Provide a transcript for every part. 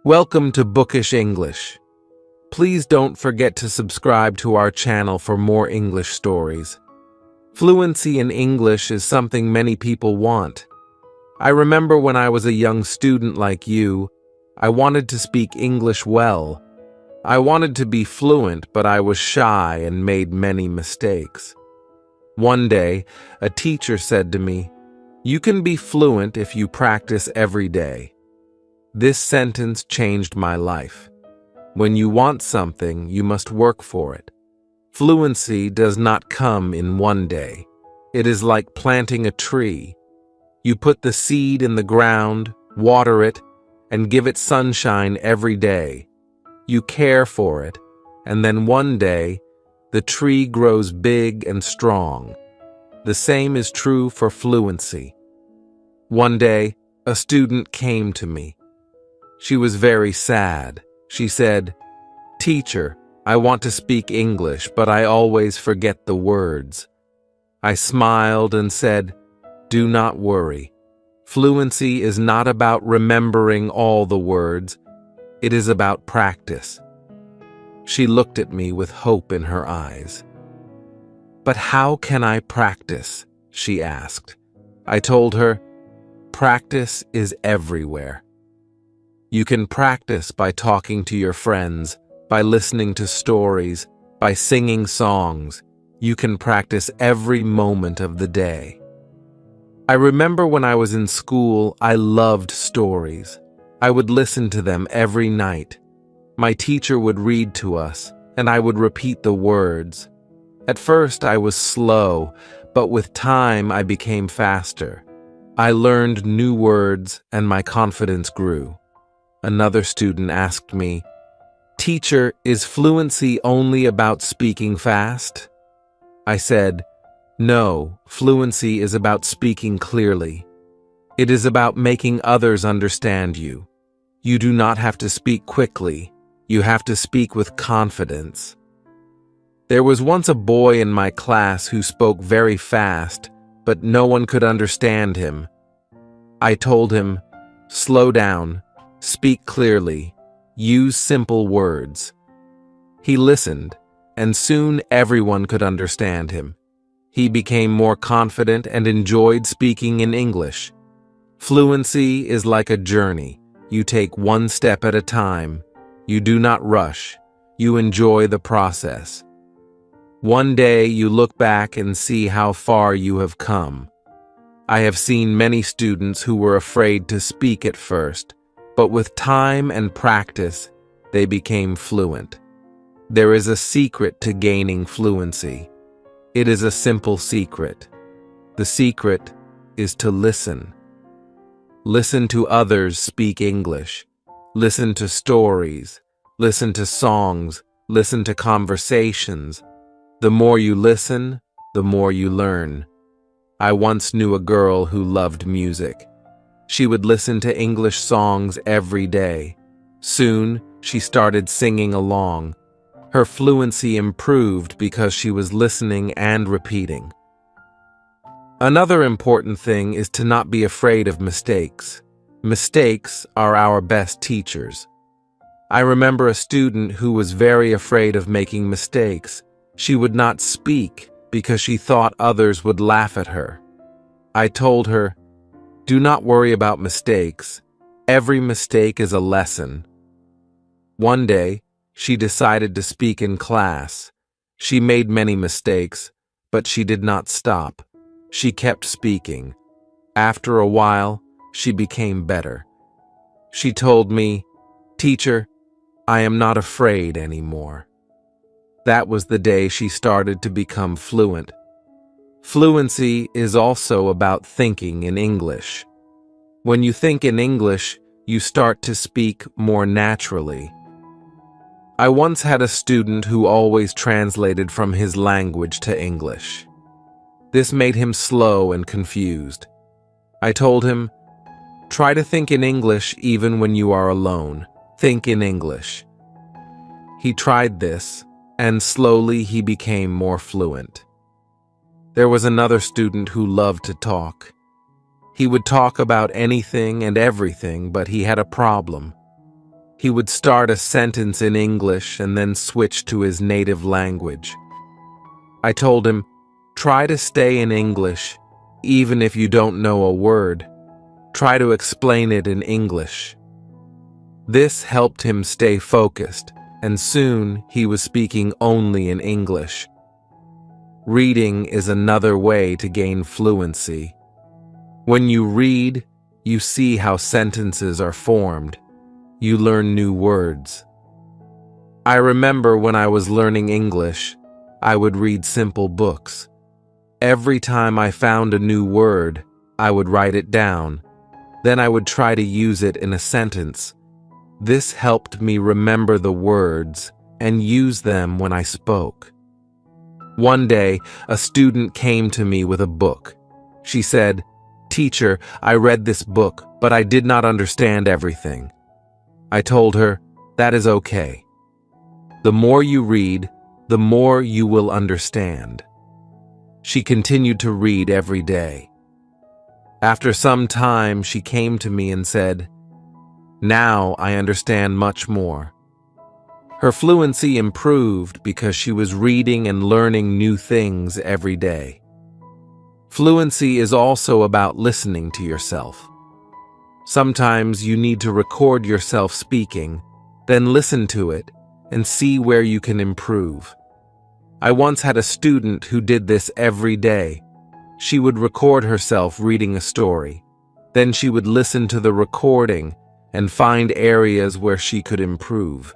Welcome to Bookish English. Please don't forget to subscribe to our channel for more English stories. Fluency in English is something many people want. I remember when I was a young student like you, I wanted to speak English well. I wanted to be fluent, but I was shy and made many mistakes. One day, a teacher said to me, "You can be fluent if you practice every day." This sentence changed my life. When you want something, you must work for it. Fluency does not come in one day. It is like planting a tree. You put the seed in the ground, water it, and give it sunshine every day. You care for it, and then one day, the tree grows big and strong. The same is true for fluency. One day, a student came to me. She was very sad. She said, "Teacher, I want to speak English, but I always forget the words." I smiled and said, "Do not worry. Fluency is not about remembering all the words. It is about practice." She looked at me with hope in her eyes. "But how can I practice?" she asked. I told her, "Practice is everywhere. You can practice by talking to your friends, by listening to stories, by singing songs. You can practice every moment of the day." I remember when I was in school, I loved stories. I would listen to them every night. My teacher would read to us, and I would repeat the words. At first, I was slow, but with time, I became faster. I learned new words, and my confidence grew. Another student asked me, "Teacher, is fluency only about speaking fast?" I said, "No, fluency is about speaking clearly. It is about making others understand you. You do not have to speak quickly. You have to speak with confidence." There was once a boy in my class who spoke very fast, but no one could understand him. I told him, "Slow down. Speak clearly. Use simple words." He listened, and soon everyone could understand him. He became more confident and enjoyed speaking in English. Fluency is like a journey. You take one step at a time. You do not rush. You enjoy the process. One day you look back and see how far you have come. I have seen many students who were afraid to speak at first, but with time and practice, they became fluent. There is a secret to gaining fluency. It is a simple secret. The secret is to listen. Listen to others speak English. Listen to stories. Listen to songs. Listen to conversations. The more you listen, the more you learn. I once knew a girl who loved music. She would listen to English songs every day. Soon, she started singing along. Her fluency improved because she was listening and repeating. Another important thing is to not be afraid of mistakes. Mistakes are our best teachers. I remember a student who was very afraid of making mistakes. She would not speak because she thought others would laugh at her. I told her, "Do not worry about mistakes. Every mistake is a lesson." One day, she decided to speak in class. She made many mistakes, but she did not stop. She kept speaking. After a while, she became better. She told me, "Teacher, I am not afraid anymore." That was the day she started to become fluent. Fluency is also about thinking in English. When you think in English, you start to speak more naturally. I once had a student who always translated from his language to English. This made him slow and confused. I told him, "Try to think in English even when you are alone. Think in English." He tried this, and slowly he became more fluent. There was another student who loved to talk. He would talk about anything and everything, but he had a problem. He would start a sentence in English and then switch to his native language. I told him, try to stay in English, even if you don't know a word. Try to explain it in English. This helped him stay focused, and soon he was speaking only in English. Reading is another way to gain fluency. When you read, you see how sentences are formed. You learn new words. I remember when I was learning English, I would read simple books. Every time I found a new word, I would write it down. Then I would try to use it in a sentence. This helped me remember the words and use them when I spoke. One day, a student came to me with a book. She said, "Teacher, I read this book, but I did not understand everything." I told her, that is okay. The more you read, the more you will understand. She continued to read every day. After some time, she came to me and said, "Now I understand much more." Her fluency improved because she was reading and learning new things every day. Fluency is also about listening to yourself. Sometimes you need to record yourself speaking, then listen to it and see where you can improve. I once had a student who did this every day. She would record herself reading a story. Then she would listen to the recording and find areas where she could improve.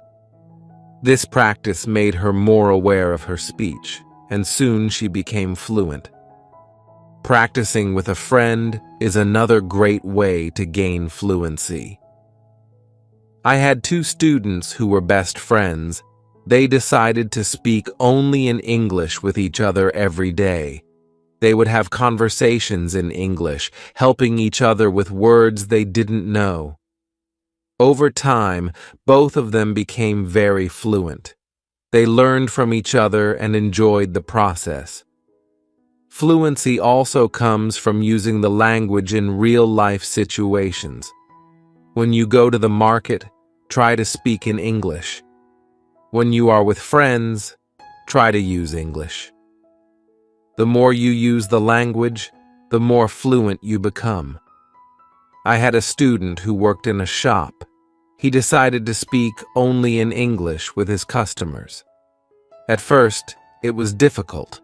This practice made her more aware of her speech, and soon she became fluent. Practicing with a friend is another great way to gain fluency. I had two students who were best friends. They decided to speak only in English with each other every day. They would have conversations in English, helping each other with words they didn't know. Over time, both of them became very fluent. They learned from each other and enjoyed the process. Fluency also comes from using the language in real-life situations. When you go to the market, try to speak in English. When you are with friends, try to use English. The more you use the language, the more fluent you become. I had a student who worked in a shop. He decided to speak only in English with his customers. At first, it was difficult,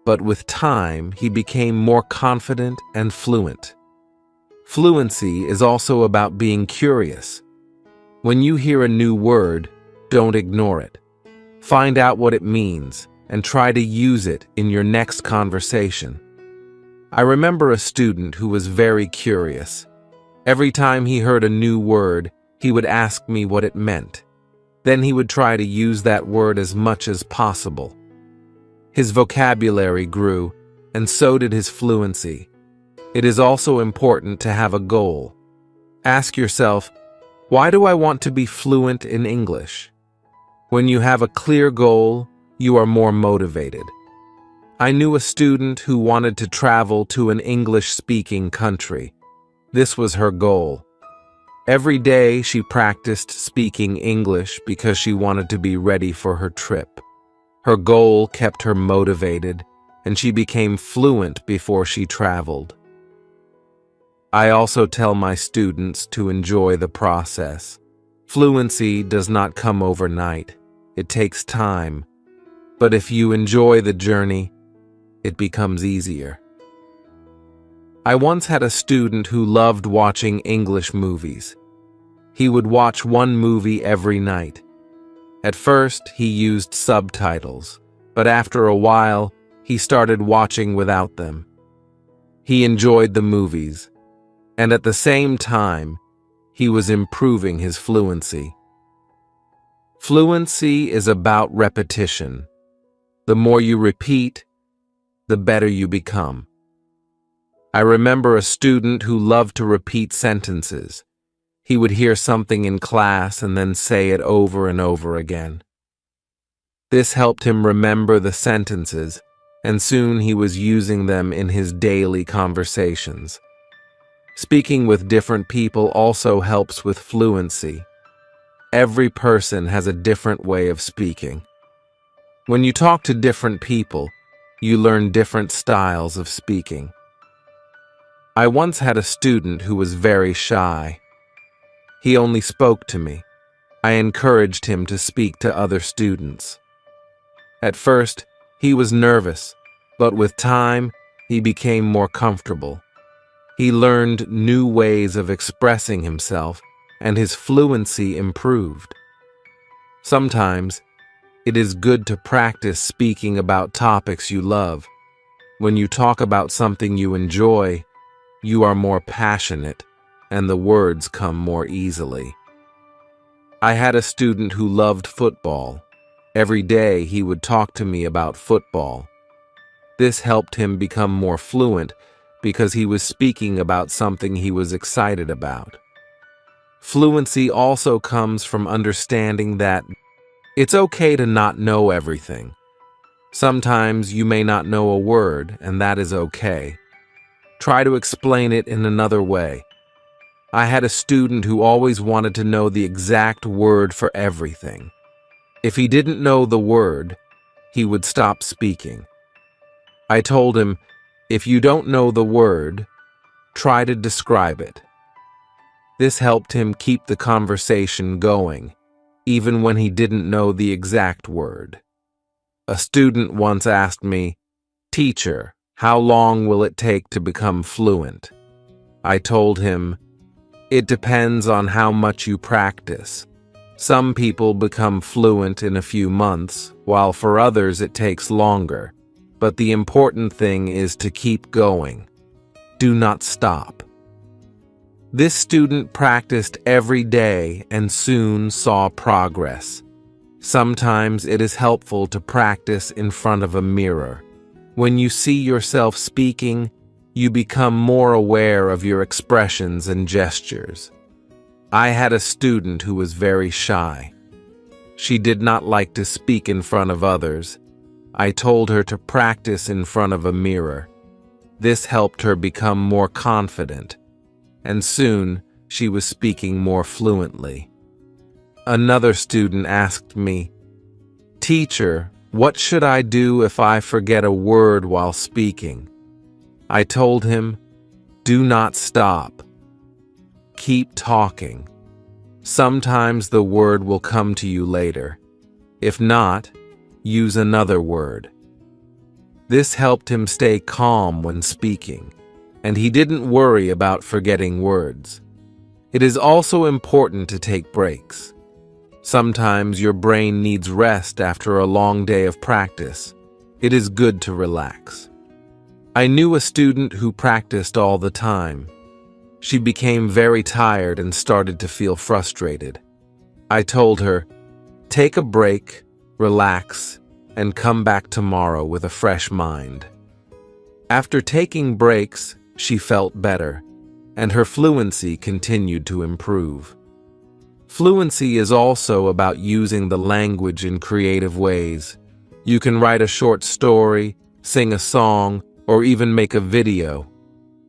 but with time, he became more confident and fluent. Fluency is also about being curious. When you hear a new word, don't ignore it. Find out what it means and try to use it in your next conversation. I remember a student who was very curious. Every time he heard a new word, he would ask me what it meant. Then he would try to use that word as much as possible. His vocabulary grew, and so did his fluency. It is also important to have a goal. Ask yourself, why do I want to be fluent in English? When you have a clear goal, you are more motivated. I knew a student who wanted to travel to an English-speaking country. This was her goal. Every day she practiced speaking English because she wanted to be ready for her trip. Her goal kept her motivated, and she became fluent before she traveled. I also tell my students to enjoy the process. Fluency does not come overnight. It takes time. But if you enjoy the journey, it becomes easier. I once had a student who loved watching English movies. He would watch one movie every night. At first, he used subtitles, but after a while, he started watching without them. He enjoyed the movies, and at the same time, he was improving his fluency. Fluency is about repetition. The more you repeat, the better you become. I remember a student who loved to repeat sentences. He would hear something in class and then say it over and over again. This helped him remember the sentences, and soon he was using them in his daily conversations. Speaking with different people also helps with fluency. Every person has a different way of speaking. When you talk to different people, you learn different styles of speaking. I once had a student who was very shy. He only spoke to me. I encouraged him to speak to other students. At first, he was nervous, but with time, he became more comfortable. He learned new ways of expressing himself, and his fluency improved. Sometimes, it is good to practice speaking about topics you love. When you talk about something you enjoy, you are more passionate, and the words come more easily. I had a student who loved football. Every day he would talk to me about football. This helped him become more fluent because he was speaking about something he was excited about. Fluency also comes from understanding that it's okay to not know everything. Sometimes you may not know a word, and that is okay. Try to explain it in another way. I had a student who always wanted to know the exact word for everything. If he didn't know the word, he would stop speaking. I told him, if you don't know the word, try to describe it. This helped him keep the conversation going, even when he didn't know the exact word. A student once asked me, "Teacher, how long will it take to become fluent?" I told him, it depends on how much you practice. Some people become fluent in a few months, while for others it takes longer. But the important thing is to keep going. Do not stop. This student practiced every day and soon saw progress. Sometimes it is helpful to practice in front of a mirror. When you see yourself speaking, you become more aware of your expressions and gestures. I had a student who was very shy. She did not like to speak in front of others. I told her to practice in front of a mirror. This helped her become more confident, and soon she was speaking more fluently. Another student asked me, "Teacher, what should I do if I forget a word while speaking?" I told him, do not stop. Keep talking. Sometimes the word will come to you later. If not, use another word. This helped him stay calm when speaking, and he didn't worry about forgetting words. It is also important to take breaks. Sometimes your brain needs rest after a long day of practice. It is good to relax. I knew a student who practiced all the time. She became very tired and started to feel frustrated. I told her, take a break, relax, and come back tomorrow with a fresh mind. After taking breaks, she felt better, and her fluency continued to improve. Fluency is also about using the language in creative ways. You can write a short story, sing a song, or even make a video.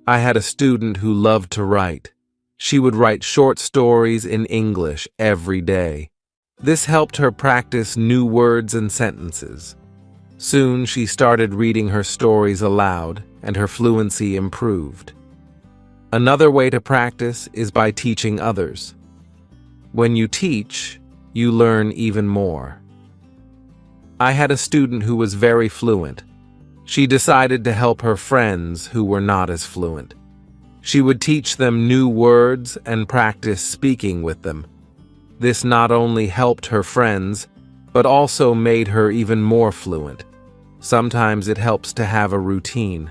I had a student who loved to write. She would write short stories in English every day. This helped her practice new words and sentences. Soon she started reading her stories aloud, and her fluency improved. Another way to practice is by teaching others. When you teach, you learn even more. I had a student who was very fluent. She decided to help her friends who were not as fluent. She would teach them new words and practice speaking with them. This not only helped her friends, but also made her even more fluent. Sometimes it helps to have a routine.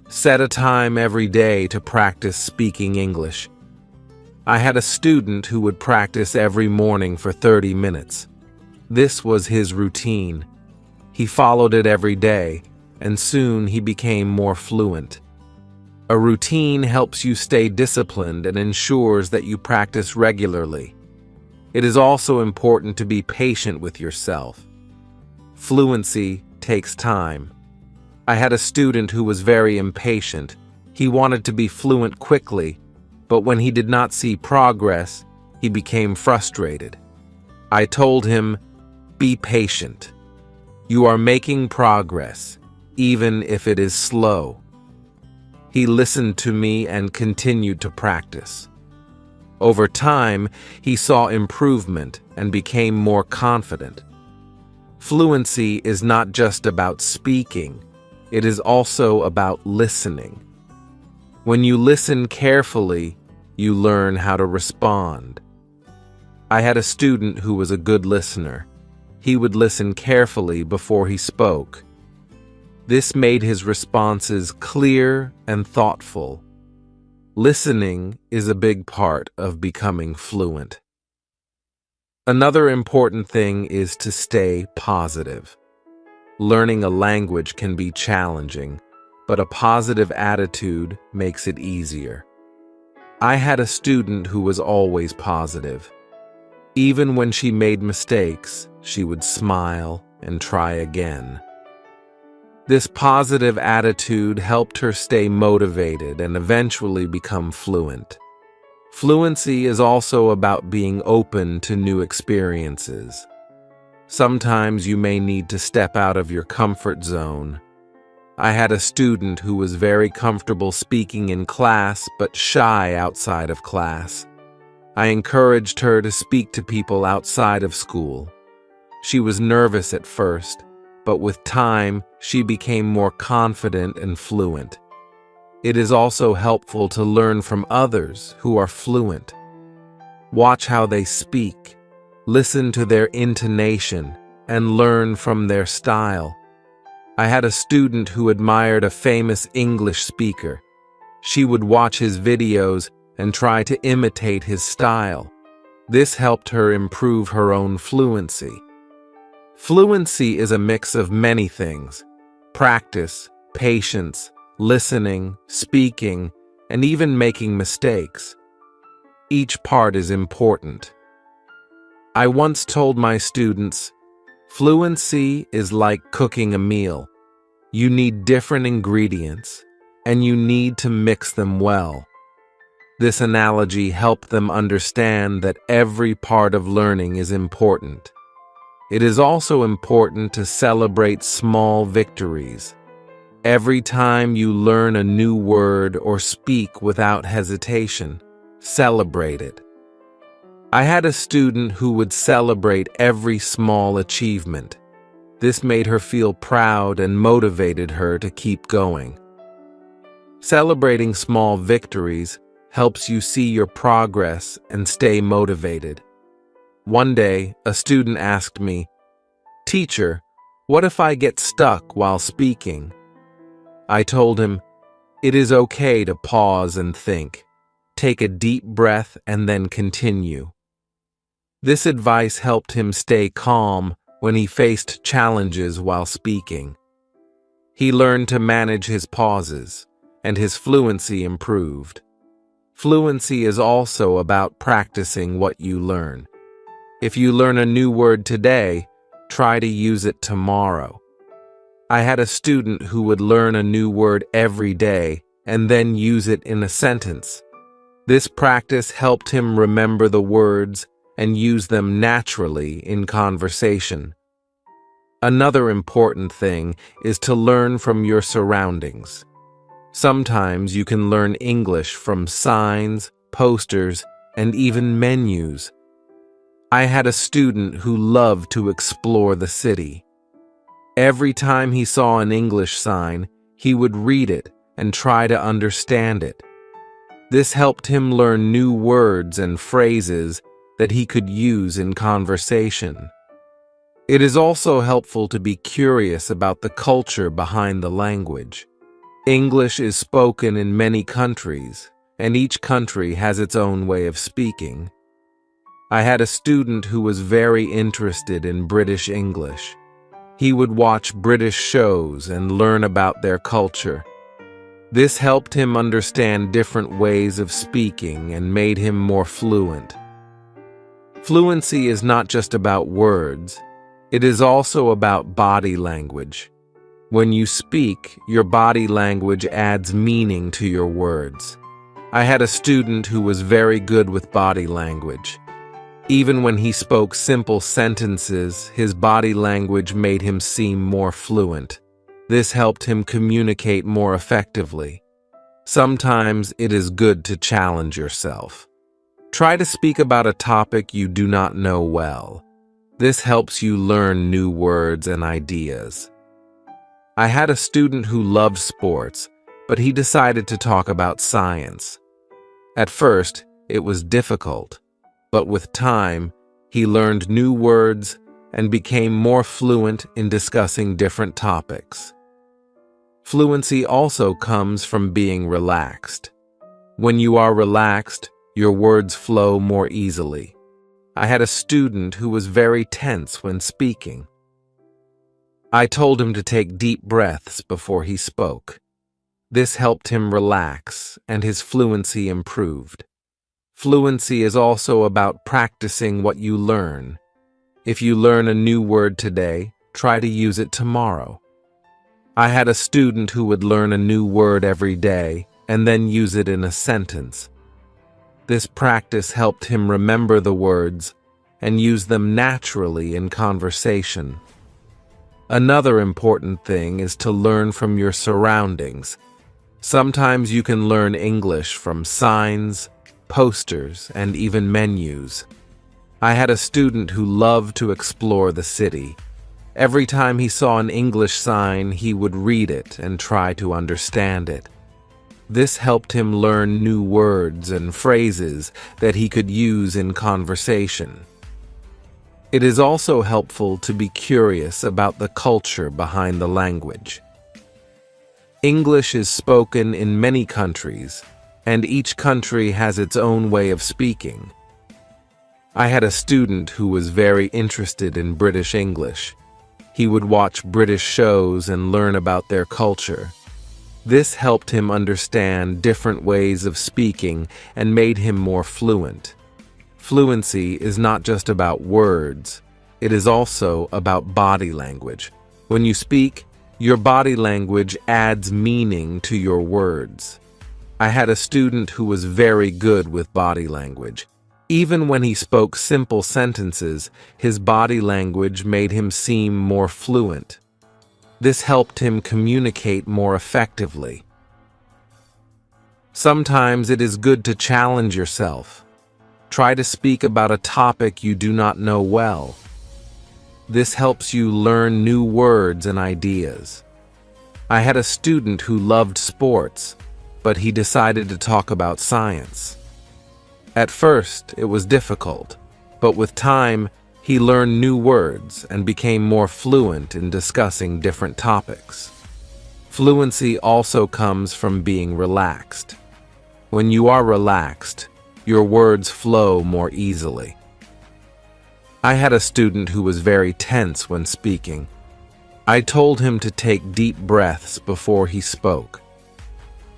Set a time every day to practice speaking English. I had a student who would practice every morning for 30 minutes. This was his routine. He followed it every day, and soon he became more fluent. A routine helps you stay disciplined and ensures that you practice regularly. It is also important to be patient with yourself. Fluency takes time. I had a student who was very impatient. He wanted to be fluent quickly, but when he did not see progress, He became frustrated. I told him, "Be patient. You are making progress, even if it is slow." He listened to me and continued to practice. Over time, he saw improvement and became more confident. Fluency is not just about speaking, it is also about listening. When you listen carefully, you learn how to respond. I had a student who was a good listener. He would listen carefully before he spoke. This made his responses clear and thoughtful. Listening is a big part of becoming fluent. Another important thing is to stay positive. Learning a language can be challenging, but a positive attitude makes it easier. I had a student who was always positive. Even when she made mistakes, she would smile and try again. This positive attitude helped her stay motivated and eventually become fluent. Fluency is also about being open to new experiences. Sometimes you may need to step out of your comfort zone. I had a student who was very comfortable speaking in class but shy outside of class. I encouraged her to speak to people outside of school. She was nervous at first, but with time, she became more confident and fluent. It is also helpful to learn from others who are fluent. Watch how they speak, listen to their intonation, and learn from their style. I had a student who admired a famous English speaker. She would watch his videos and try to imitate his style. This helped her improve her own fluency. Fluency is a mix of many things: practice, patience, listening, speaking, and even making mistakes. Each part is important. I once told my students, fluency is like cooking a meal. You need different ingredients, and you need to mix them well. This analogy helped them understand that every part of learning is important. It is also important to celebrate small victories. Every time you learn a new word or speak without hesitation, celebrate it. I had a student who would celebrate every small achievement. This made her feel proud and motivated her to keep going. Celebrating small victories helps you see your progress and stay motivated. One day, a student asked me, "Teacher, what if I get stuck while speaking?" I told him, "It is okay to pause and think. Take a deep breath and then continue." This advice helped him stay calm when he faced challenges while speaking. He learned to manage his pauses, and his fluency improved. Fluency is also about practicing what you learn. If you learn a new word today, try to use it tomorrow. I had a student who would learn a new word every day and then use it in a sentence. This practice helped him remember the words and use them naturally in conversation. Another important thing is to learn from your surroundings. Sometimes you can learn English from signs, posters, and even menus. I had a student who loved to explore the city. Every time he saw an English sign, he would read it and try to understand it. This helped him learn new words and phrases that he could use in conversation. It is also helpful to be curious about the culture behind the language. English is spoken in many countries, and each country has its own way of speaking. I had a student who was very interested in British English. He would watch British shows and learn about their culture. This helped him understand different ways of speaking and made him more fluent. Fluency is not just about words, it is also about body language. When you speak, your body language adds meaning to your words. I had a student who was very good with body language. Even when he spoke simple sentences, his body language made him seem more fluent. This helped him communicate more effectively. Sometimes it is good to challenge yourself. Try to speak about a topic you do not know well. This helps you learn new words and ideas. I had a student who loved sports, but he decided to talk about science. At first, it was difficult, but with time, he learned new words and became more fluent in discussing different topics. Fluency also comes from being relaxed. When you are relaxed, your words flow more easily. I had a student who was very tense when speaking. I told him to take deep breaths before he spoke. This helped him relax, and his fluency improved. Fluency is also about practicing what you learn. If you learn a new word today, try to use it tomorrow. I had a student who would learn a new word every day and then use it in a sentence. This practice helped him remember the words and use them naturally in conversation. Another important thing is to learn from your surroundings. Sometimes you can learn English from signs, posters, and even menus. I had a student who loved to explore the city. Every time he saw an English sign, he would read it and try to understand it. This helped him learn new words and phrases that he could use in conversation. It is also helpful to be curious about the culture behind the language. English is spoken in many countries, and each country has its own way of speaking. I had a student who was very interested in British English. He would watch British shows and learn about their culture. This helped him understand different ways of speaking and made him more fluent. Fluency is not just about words, it is also about body language. When you speak, your body language adds meaning to your words. I had a student who was very good with body language. Even when he spoke simple sentences, his body language made him seem more fluent. This helped him communicate more effectively. Sometimes it is good to challenge yourself. Try to speak about a topic you do not know well. This helps you learn new words and ideas. I had a student who loved sports, but he decided to talk about science. At first, it was difficult, but with time, he learned new words and became more fluent in discussing different topics. Fluency also comes from being relaxed. When you are relaxed, your words flow more easily. I had a student who was very tense when speaking. I told him to take deep breaths before he spoke.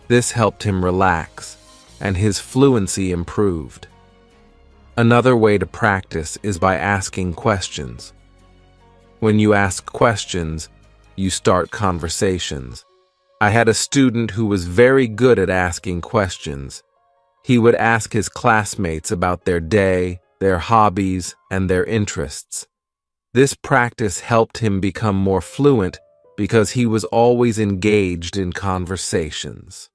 This helped him relax, and his fluency improved. Another way to practice is by asking questions. When you ask questions, you start conversations. I had a student who was very good at asking questions. He would ask his classmates about their day, their hobbies, and their interests. This practice helped him become more fluent because he was always engaged in conversations.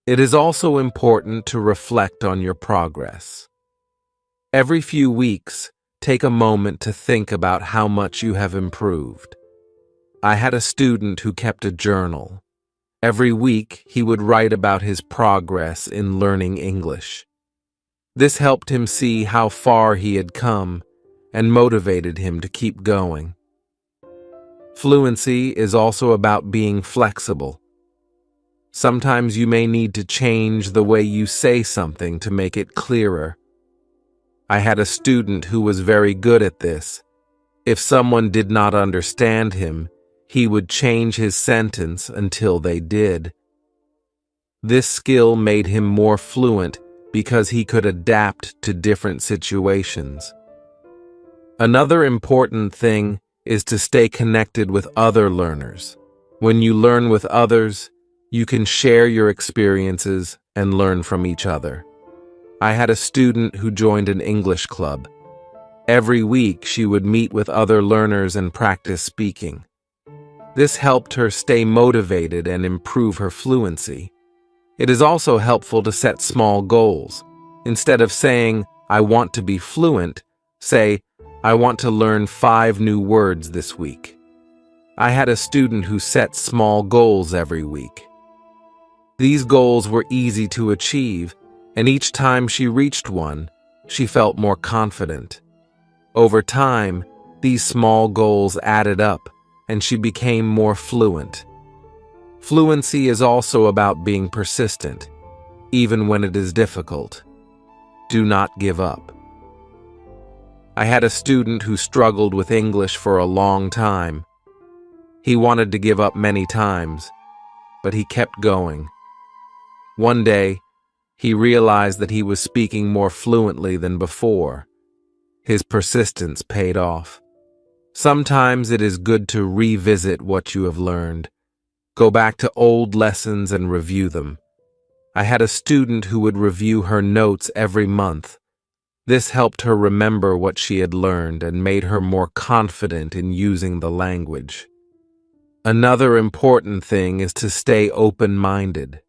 It is also important to reflect on your progress. Every few weeks, take a moment to think about how much you have improved. I had a student who kept a journal. Every week, he would write about his progress in learning English. This helped him see how far he had come and motivated him to keep going. Fluency is also about being flexible. Sometimes you may need to change the way you say something to make it clearer. I had a student who was very good at this. If someone did not understand him, he would change his sentence until they did. This skill made him more fluent because he could adapt to different situations. Another important thing is to stay connected with other learners. When you learn with others, you can share your experiences and learn from each other. I had a student who joined an English club. Every week, she would meet with other learners and practice speaking. This helped her stay motivated and improve her fluency. It is also helpful to set small goals. Instead of saying, "I want to be fluent," say, "I want to learn 5 new words this week." I had a student who set small goals every week. These goals were easy to achieve, and each time she reached one, she felt more confident. Over time, these small goals added up, and she became more fluent. Fluency is also about being persistent, even when it is difficult. Do not give up. I had a student who struggled with English for a long time. He wanted to give up many times, but he kept going. One day, he realized that he was speaking more fluently than before. His persistence paid off. Sometimes it is good to revisit what you have learned. Go back to old lessons and review them. I had a student who would review her notes every month. This helped her remember what she had learned and made her more confident in using the language. Another important thing is to stay open-minded.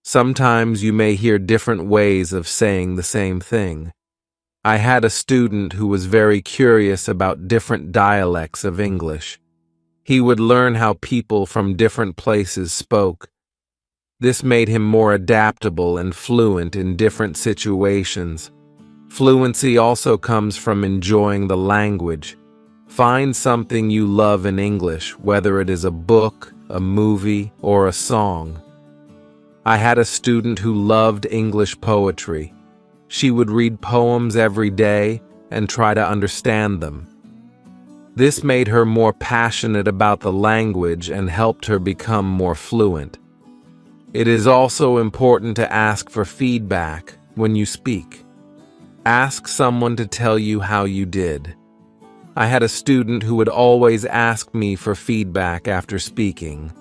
Sometimes you may hear different ways of saying the same thing. I had a student who was very curious about different dialects of English. He would learn how people from different places spoke. This made him more adaptable and fluent in different situations. Fluency also comes from enjoying the language. Find something you love in English, whether it is a book, a movie, or a song. I had a student who loved English poetry. She would read poems every day and try to understand them. This made her more passionate about the language and helped her become more fluent. It is also important to ask for feedback when you speak. Ask someone to tell you how you did. I had a student who would always ask me for feedback after speaking.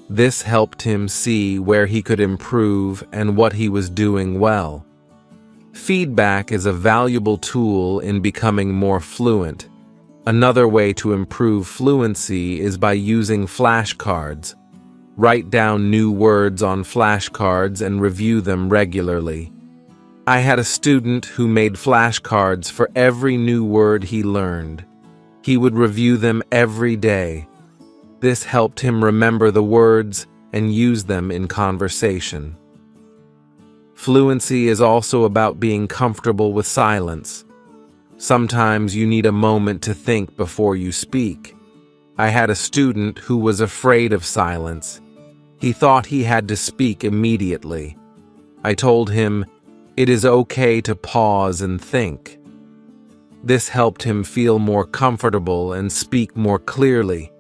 This helped him see where he could improve and what he was doing well. Feedback is a valuable tool in becoming more fluent. Another way to improve fluency is by using flashcards. Write down new words on flashcards and review them regularly. I had a student who made flashcards for every new word he learned. He would review them every day. This helped him remember the words and use them in conversation. Fluency is also about being comfortable with silence. Sometimes you need a moment to think before you speak. I had a student who was afraid of silence. He thought he had to speak immediately. I told him, "It is okay to pause and think." This helped him feel more comfortable and speak more clearly.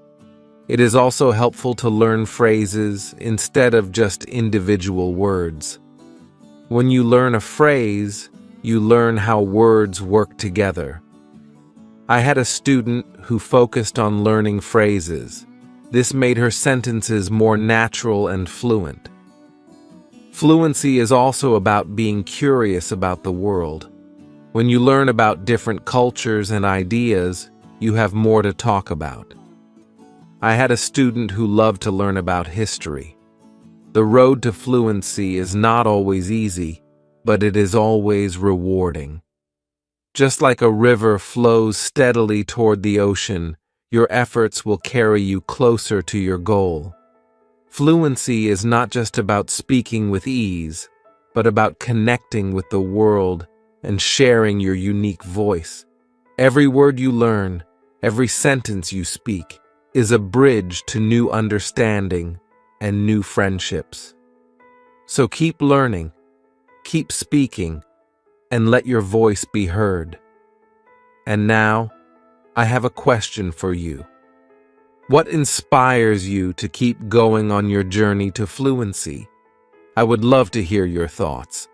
It is also helpful to learn phrases instead of just individual words. When you learn a phrase, you learn how words work together. I had a student who focused on learning phrases. This made her sentences more natural and fluent. Fluency is also about being curious about the world. When you learn about different cultures and ideas, you have more to talk about. I had a student who loved to learn about history. The road to fluency is not always easy, but it is always rewarding. Just like a river flows steadily toward the ocean, your efforts will carry you closer to your goal. Fluency is not just about speaking with ease, but about connecting with the world and sharing your unique voice. Every word you learn, every sentence you speak, is a bridge to new understanding and new friendships. So keep learning, keep speaking, and let your voice be heard. And now, I have a question for you. What inspires you to keep going on your journey to fluency? I would love to hear your thoughts.